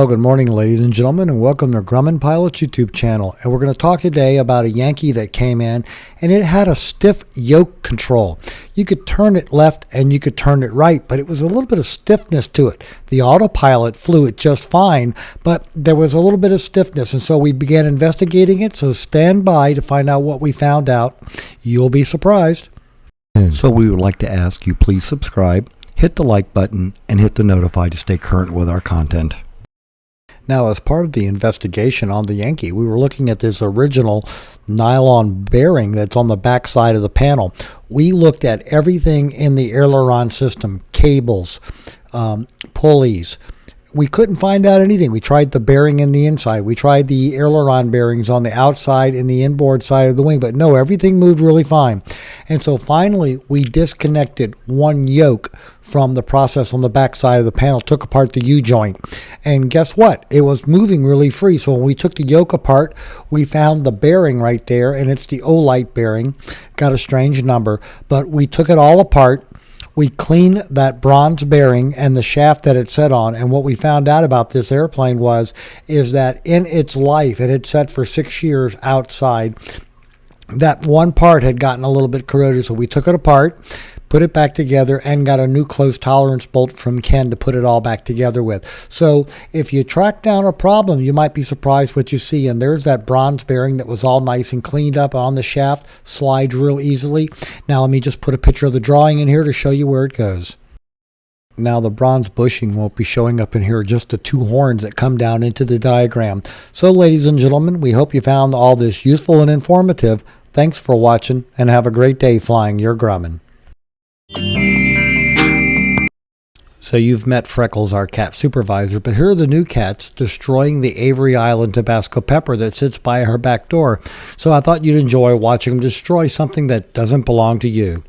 Well, good morning, ladies and gentlemen, and welcome to Grumman Pilot's YouTube channel. And we're going to talk today about a Yankee that came in, and it had a stiff yoke control. You could turn it left and you could turn it right, but it was a little bit of stiffness to it. The autopilot flew it just fine, but there was a little bit of stiffness, and so we began investigating it. So stand by to find out what we found out. You'll be surprised. So we would like to ask you please subscribe, hit the like button, and hit the notify to stay current with our content. Now, as part of the investigation on the Yankee, we were looking at this original nylon bearing that's on the back side of the panel. We looked at everything in the aileron system, cables, pulleys. We couldn't find out anything. We tried the bearing in the inside. We tried the aileron bearings on the outside and the inboard side of the wing, but no, everything moved really fine. And so finally, we disconnected one yoke from the process on the back side of the panel, took apart the U-joint. And guess what? It was moving really free. So when we took the yoke apart, we found the bearing right there, and it's the Olight bearing. Got a strange number, but we took it all apart. We cleaned that bronze bearing and the shaft that it set on, and what we found out about this airplane is that in its life, it had set for 6 years outside. That one part had gotten a little bit corroded, so we took it apart, put it back together, and got a new close tolerance bolt from Ken to put it all back together with. So if you track down a problem, you might be surprised what you see. And there's that bronze bearing that was all nice and cleaned up on the shaft, slides real easily. Now let me just put a picture of the drawing in here to show you where it goes. Now the bronze bushing won't be showing up in here, just the two horns that come down into the diagram. So ladies and gentlemen, we hope you found all this useful and informative. Thanks for watching, and have a great day flying your Grumman. So you've met Freckles, our cat supervisor, but here are the new cats destroying the Avery Island Tabasco pepper that sits by her back door. So I thought you'd enjoy watching them destroy something that doesn't belong to you.